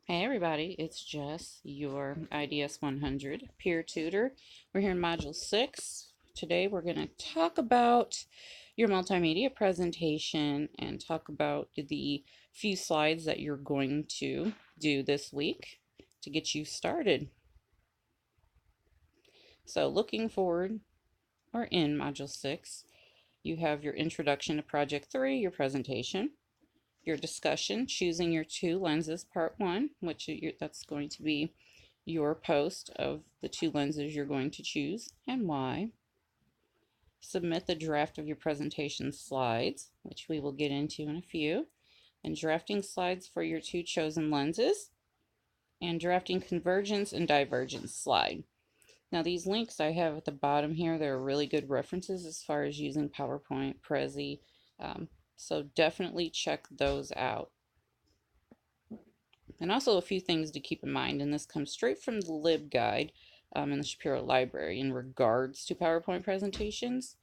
Hey everybody, it's Jess, your IDS 100 peer tutor. We're here in Module 6. Today we're going to talk about your multimedia presentation and talk about the few slides that you're going to do this week to get you started. So looking forward, or in Module 6, you have your introduction to Project 3, your presentation, your discussion, choosing your two lenses, part 1, which that's going to be your post of the two lenses you're going to choose and why. Submit the draft of your presentation slides, which we will get into in a few, and drafting slides for your two chosen lenses, and drafting convergence and divergence slide. Now these links I have at the bottom here, they're really good references as far as using PowerPoint, Prezi, so definitely check those out. And also a few things to keep in mind, and this comes straight from the LibGuide in the Shapiro Library in regards to PowerPoint presentations.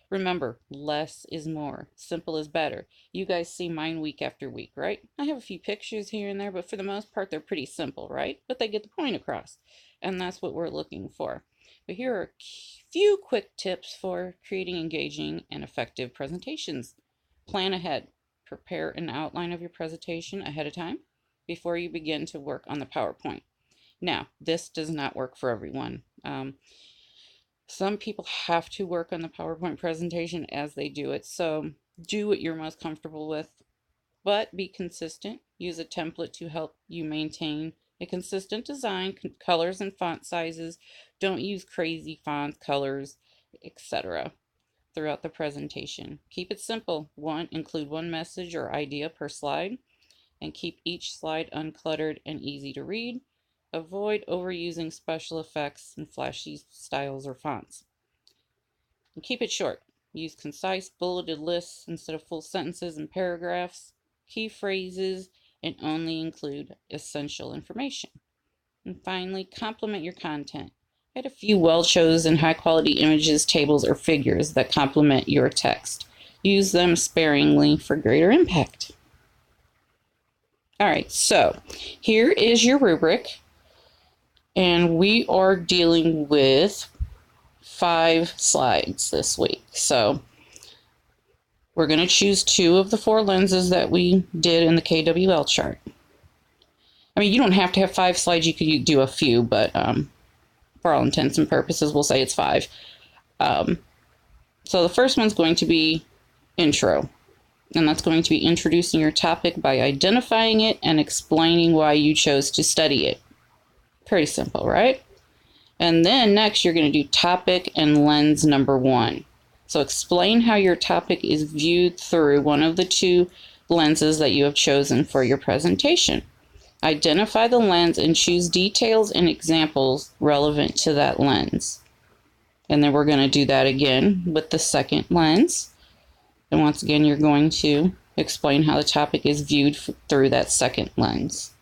Remember, less is more. Simple is better. You guys see mine week after week, right? I have a few pictures here and there, but for the most part, they're pretty simple, right? But they get the point across, and that's what we're looking for. But here are a few quick tips for creating engaging and effective presentations. Plan ahead. Prepare an outline of your presentation ahead of time before you begin to work on the PowerPoint. Now, this does not work for everyone. Some people have to work on the PowerPoint presentation as they do it, so do what you're most comfortable with, but be consistent. Use a template to help you maintain a consistent design, colors and font sizes. Don't use crazy font colors, etc. throughout the presentation. Keep it simple. Include one message or idea per slide, and keep each slide uncluttered and easy to read. Avoid overusing special effects and flashy styles or fonts. And keep it short. Use concise bulleted lists instead of full sentences and paragraphs, key phrases, and only include essential information. And finally, complement your content. Add a few well-chosen high-quality images, tables, or figures that complement your text. Use them sparingly for greater impact. All right, so here is your rubric, and we are dealing with 5 slides this week. So we're going to choose 2 of the 4 lenses that we did in the KWL chart. I mean, you don't have to have 5 slides, you could do a few, but for all intents and purposes, we'll say it's 5. So the first one's going to be intro. And that's going to be introducing your topic by identifying it and explaining why you chose to study it. Pretty simple, right? And then next you're going to do topic and lens number 1. So explain how your topic is viewed through one of the 2 lenses that you have chosen for your presentation. Identify the lens and choose details and examples relevant to that lens. And then we're going to do that again with the second lens. And once again, you're going to explain how the topic is viewed through that second lens.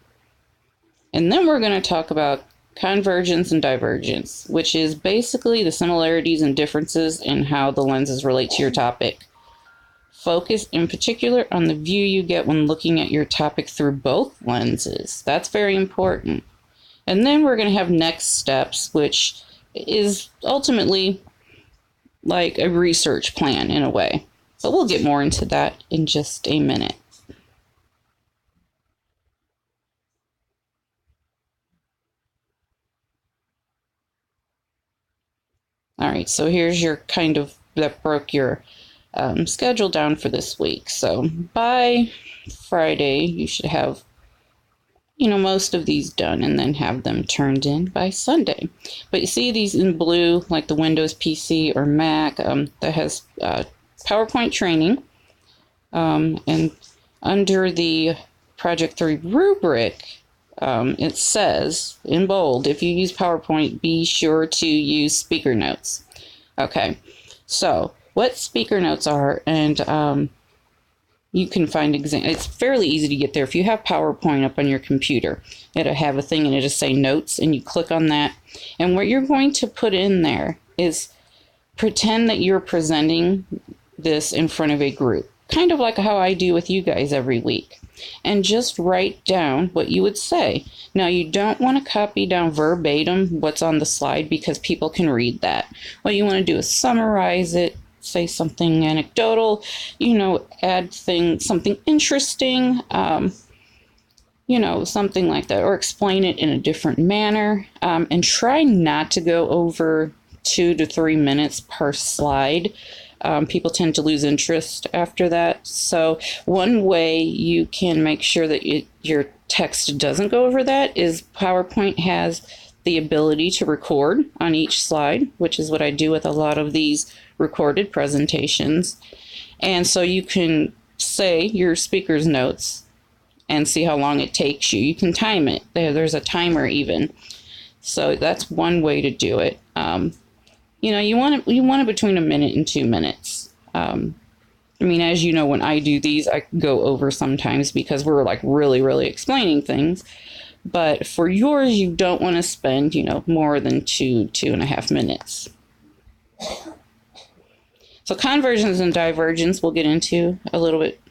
And then we're going to talk about convergence and divergence, which is basically the similarities and differences in how the lenses relate to your topic. Focus in particular on the view you get when looking at your topic through both lenses. That's very important. And then we're going to have next steps, which is ultimately like a research plan in a way. But we'll get more into that in just a minute. All right, so here's your that broke your schedule down for this week. So by Friday, you should have, most of these done and then have them turned in by Sunday. But you see these in blue, like the Windows PC or Mac, that has PowerPoint training, and under the Project 3 rubric, it says in bold, if you use PowerPoint, be sure to use speaker notes. Okay, so what speaker notes are, and you can find it's fairly easy to get there. If you have PowerPoint up on your computer, it'll have a thing and it'll say notes, and you click on that, and what you're going to put in there is pretend that you're presenting this in front of a group, kind of like how I do with you guys every week. and just write down what you would say. Now, you don't want to copy down verbatim what's on the slide because people can read that. What you want to do is summarize it, say something anecdotal, add something interesting, something like that, or explain it in a different manner, and try not to go over 2 to 3 minutes per slide. People tend to lose interest after that. So one way you can make sure that your text doesn't go over that is PowerPoint has the ability to record on each slide, which is what I do with a lot of these recorded presentations. And so you can say your speaker's notes and see how long it takes you. You can time it. There's a timer even. So that's one way to do it. You want it between 1 minute and 2 minutes. As you know, when I do these, I go over sometimes because we're like really, really explaining things. But for yours, you don't want to spend, more than 2.5 minutes. So convergence and divergence we'll get into a little bit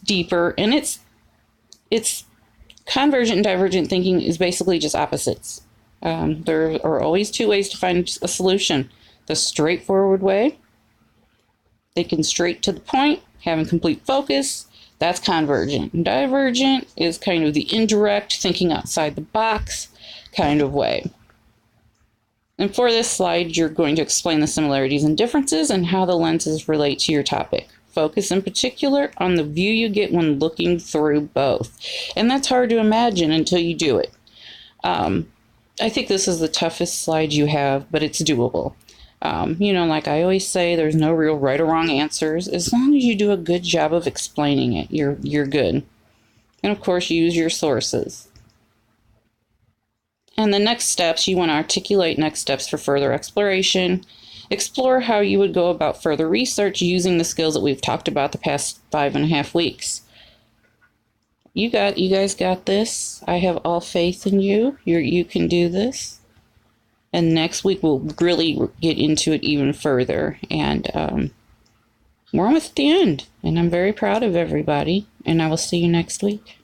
deeper. And it's convergent and divergent thinking is basically just opposites. There are always two ways to find a solution. The straightforward way, thinking straight to the point, having complete focus, that's convergent. And divergent is kind of the indirect, thinking outside the box kind of way. And for this slide, you're going to explain the similarities and differences and how the lenses relate to your topic. Focus in particular on the view you get when looking through both. And that's hard to imagine until you do it. I think this is the toughest slide you have, but it's doable. Like I always say, there's no real right or wrong answers. As long as you do a good job of explaining it, you're good. And of course, use your sources. And the next steps, you want to articulate next steps for further exploration. Explore how you would go about further research using the skills that we've talked about the past 5.5 weeks. You guys got this. I have all faith in you. You can do this. And next week we'll really get into it even further. And we're almost at the end. And I'm very proud of everybody. And I will see you next week.